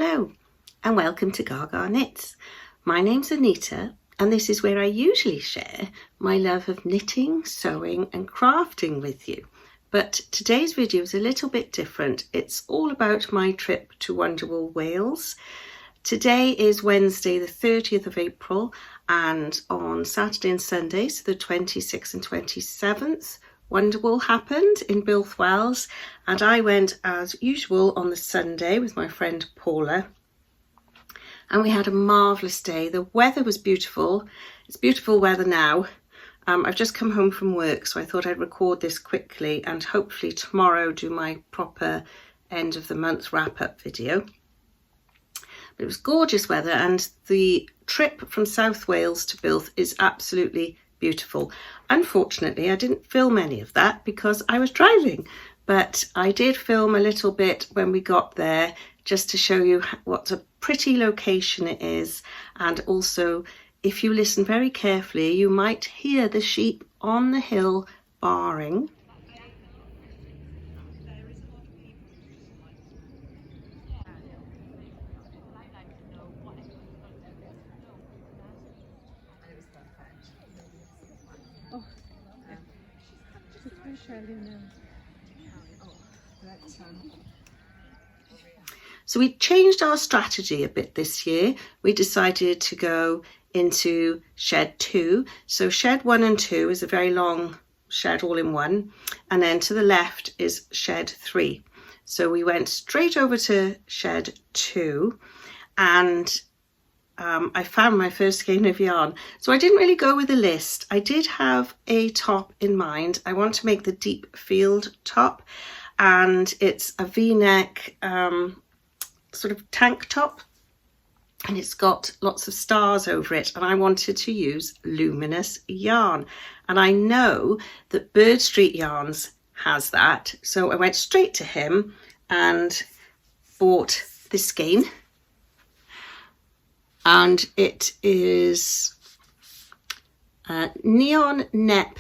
Hello and welcome to Gaga Knits. My name's Anita and this is where I usually share my love of knitting, sewing and crafting with you. But today's video is a little bit different. It's all about my trip to Wonderwool, Wales. Today is Wednesday the 30th of April and on Saturday and Sunday, so the 26th and 27th, Wonderwool happened in Builth, Wales, and I went as usual on the Sunday with my friend Paula, and we had a marvellous day. The weather was beautiful. It's beautiful weather now. I've just come home from work, so I thought I'd record this quickly and hopefully tomorrow do my proper end of the month wrap-up video. But it was gorgeous weather and the trip from South Wales to Builth is absolutely beautiful. Unfortunately, I didn't film any of that because I was driving, but I did film a little bit when we got there just to show you what a pretty location it is. And also, if you listen very carefully, you might hear the sheep on the hill baaing. So we changed our strategy a bit this year. We decided to go into shed 2. So shed 1 and 2 is a very long shed all in one, and then to the left is shed 3. So we went straight over to shed 2 and I found my first skein of yarn. So I didn't really go with a list. I did have a top in mind. I want to make the deep field top, and it's a v-neck sort of tank top, and it's got lots of stars over it, and I wanted to use luminous yarn, and I know that BIrdstreet Yarns has that, so I went straight to him and bought this skein. And it is Neon Nep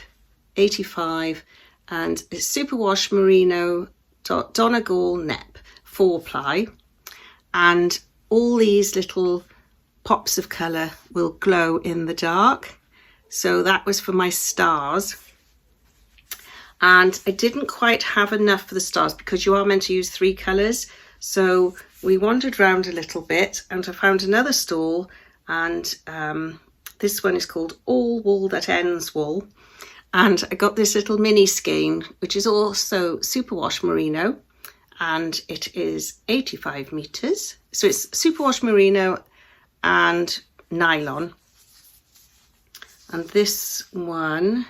85 and it's superwash merino donegal nep 4-ply, and all these little pops of colour will glow in the dark. So that was for my stars, and I didn't quite have enough for the stars because you are meant to use 3 colours. So we wandered around a little bit and I found another stall, and this one is called All Wool That Ends Wool, and I got this little mini skein which is also superwash merino, and it is 85 meters. So it's superwash merino and nylon, and this one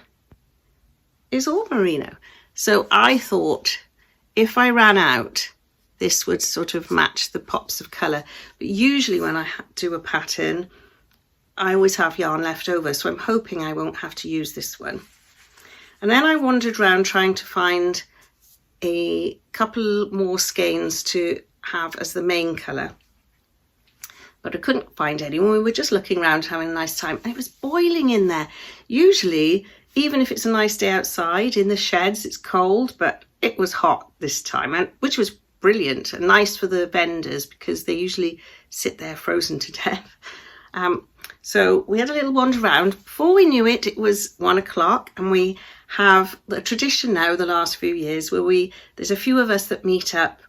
is all merino. So I thought if I ran out, this would sort of match the pops of colour. But usually when I do a pattern, I always have yarn left over, so I'm hoping I won't have to use this one. And then I wandered around trying to find a couple more skeins to have as the main colour, but I couldn't find any. We were just looking around having a nice time, and it was boiling in there. Usually, even if it's a nice day outside in the sheds, it's cold, but it was hot this time, and which was brilliant and nice for the vendors because they usually sit there frozen to death. So we had a little wander around. Before we knew it, it was 1 o'clock, and we have the tradition now the last few years where there's a few of us that meet up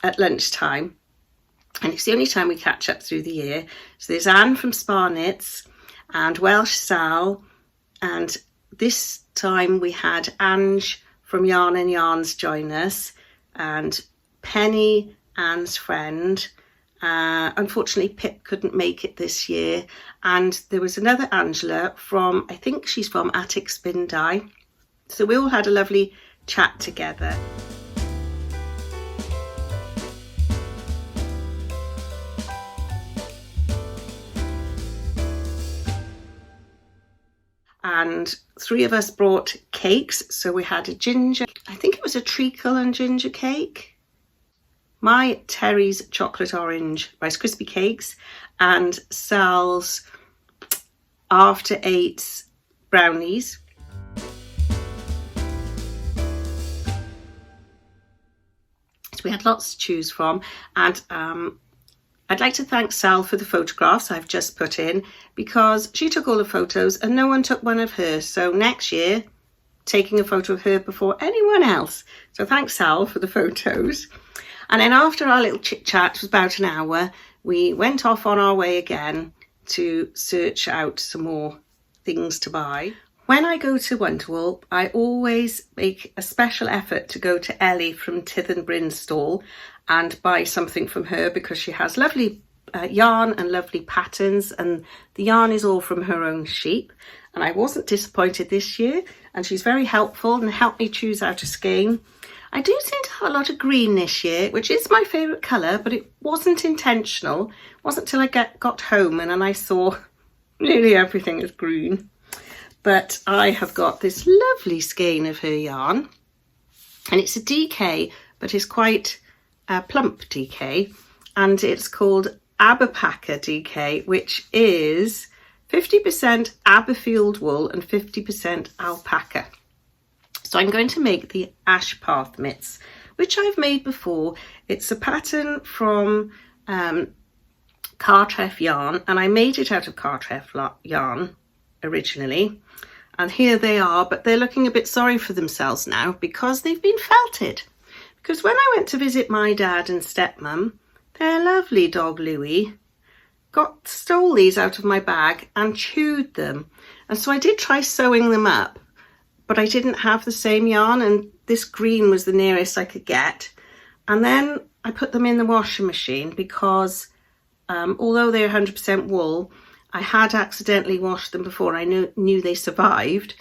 at lunchtime, and it's the only time we catch up through the year. So there's Anne from Spar Knits and Welsh Sal, and this time we had Ange from Yarn and Yarns join us, and Penny, Anne's friend. Unfortunately, Pip couldn't make it this year, and there was another Angela from, I think she's from Attic Spin Dye. So we all had a lovely chat together. And 3 of us brought cakes. So we had a ginger, I think it was a treacle and ginger cake, my Terry's chocolate orange Rice Krispie cakes, and Sal's After 8's brownies. So we had lots to choose from, and I'd like to thank Sal for the photographs I've just put in, because she took all the photos and no one took one of her. So next year, taking a photo of her before anyone else. So thanks, Sal, for the photos. And then after our little chit chat, was about an hour, we went off on our way again to search out some more things to buy. When I go to Wonderwool, I always make a special effort to go to Ellie from Tyddyn Bryn's stall and buy something from her, because she has lovely yarn and lovely patterns, and the yarn is all from her own sheep. And I wasn't disappointed this year, and she's very helpful and helped me choose out a skein. I do seem to have a lot of green this year, which is my favourite colour, but it wasn't intentional. It wasn't till I got home and then I saw nearly everything is green. But I have got this lovely skein of her yarn, and it's a DK, but it's quite a plump DK, and it's called Aberpaca DK, which is 50% Aberfield wool and 50% alpaca. So I'm going to make the ash path mitts, which I've made before. It's a pattern from Cartref yarn, and I made it out of Cartref yarn originally. And here they are, but they're looking a bit sorry for themselves now because they've been felted. Because when I went to visit my dad and stepmum, their lovely dog Louie stole these out of my bag and chewed them. And so I did try sewing them up, but I didn't have the same yarn, and this green was the nearest I could get. And then I put them in the washing machine because although they're 100% wool, I had accidentally washed them before. I knew they survived,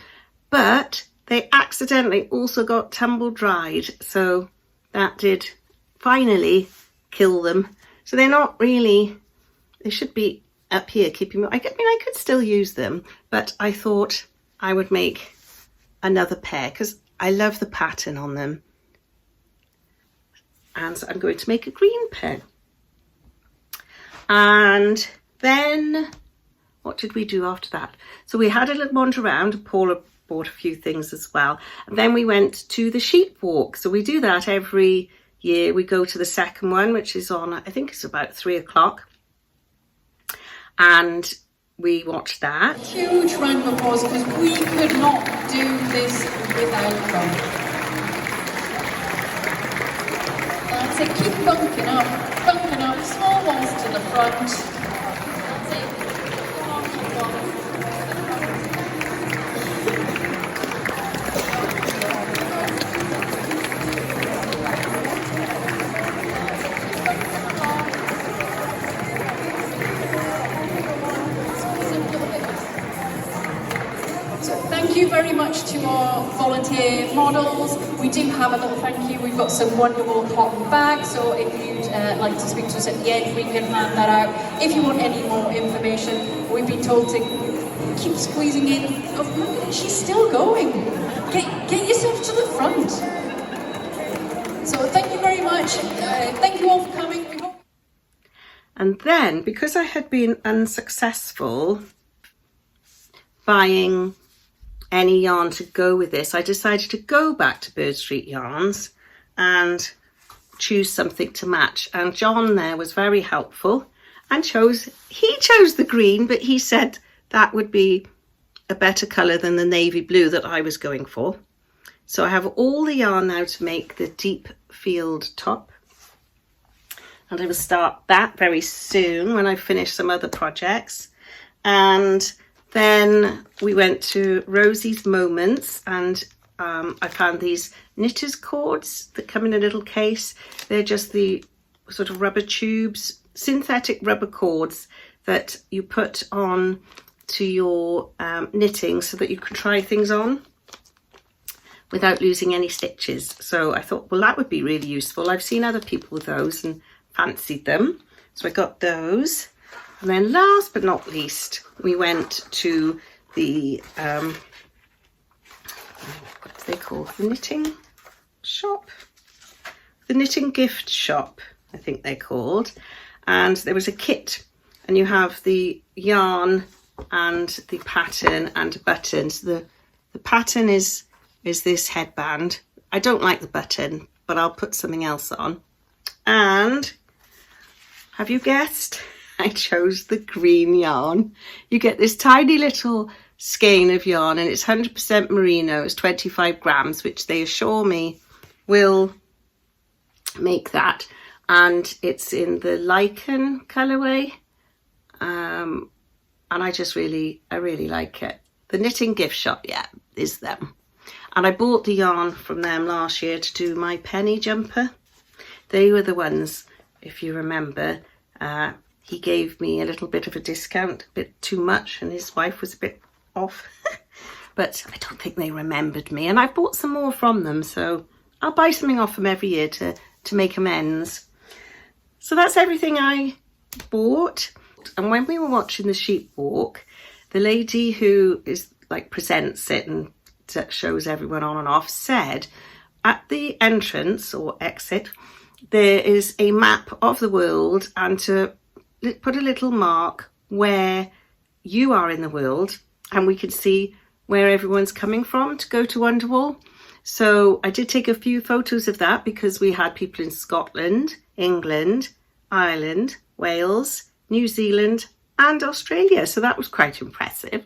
but they accidentally also got tumble dried. So that did finally kill them. So they're not really, they should be up here keeping them. I mean, I could still use them, but I thought I would make another pair because I love the pattern on them. And so I'm going to make a green pair. And then what did we do after that? So we had a little wander around. Paula bought a few things as well. And then we went to the sheep walk. So we do that every year. We go to the second one, which is on, I think it's about 3 o'clock. And we watched that. Huge round of applause, because we could not do this without them. That's it, keep bunking up, small ones to the front. That's it. Thank you very much to our volunteer models. We do have a little thank you. We've got some Wonderwool cotton bags, so if you'd like to speak to us at the end, we can hand that out. If you want any more information, we've been told to keep squeezing in. Oh, look, she's still going. Get yourself to the front. So thank you very much. Thank you all for coming. And then, because I had been unsuccessful buying any yarn to go with this, I decided to go back to BIrdstreet Yarns and choose something to match. And John there was very helpful and he chose the green, but he said that would be a better colour than the navy blue that I was going for. So I have all the yarn now to make the deep field top. And I will start that very soon when I finish some other projects. And then we went to Rosie's Moments, and I found these knitter's cords that come in a little case. They're just the sort of rubber tubes, synthetic rubber cords that you put on to your knitting so that you can try things on without losing any stitches. So I thought, well, that would be really useful. I've seen other people with those and fancied them. So I got those. And then last but not least, we went to the, what do they call the knitting shop? The knitting gift shop, I think they're called. And there was a kit, and you have the yarn and the pattern and buttons. The pattern is this headband. I don't like the button, but I'll put something else on. And Have you guessed? I chose the green yarn. You get this tiny little skein of yarn and it's 100% merino. It's 25 grams, which they assure me will make that. And it's in the lichen colourway. And I really like it. The Knitting Gift Shop, yeah, is them. And I bought the yarn from them last year to do my penny jumper. They were the ones, if you remember, he gave me a little bit of a discount, a bit too much, and his wife was a bit off. But I don't think they remembered me. And I've bought some more from them, so I'll buy something off them every year to make amends. So that's everything I bought. And when we were watching the sheep walk, the lady who is like presents it and shows everyone on and off said at the entrance or exit there is a map of the world and to put a little mark where you are in the world, and we can see where everyone's coming from to go to Wonderwool. So I did take a few photos of that because we had people in Scotland, England, Ireland, Wales, New Zealand and Australia. So that was quite impressive.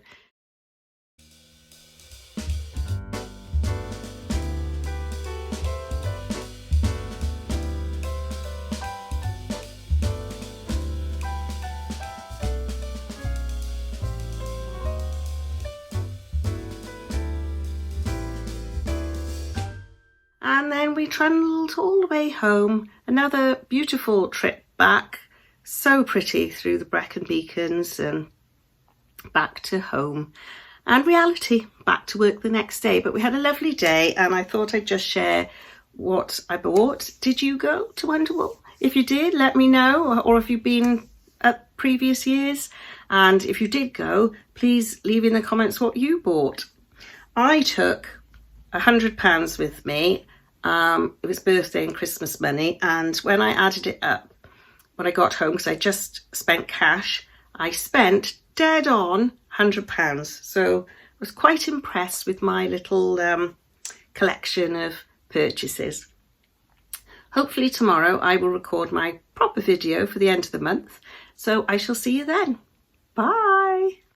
And then we trundled all the way home. Another beautiful trip back. So pretty through the Brecon Beacons and back to home. And reality, back to work the next day. But we had a lovely day and I thought I'd just share what I bought. Did you go to Wonderwool? If you did, let me know. Or if you've been at previous years. And if you did go, please leave in the comments what you bought. I took £100 with me. It was birthday and Christmas money, and when I added it up when I got home, because I just spent cash, I spent dead on £100. So I was quite impressed with my little collection of purchases. Hopefully tomorrow I will record my proper video for the end of the month, so I shall see you then. Bye.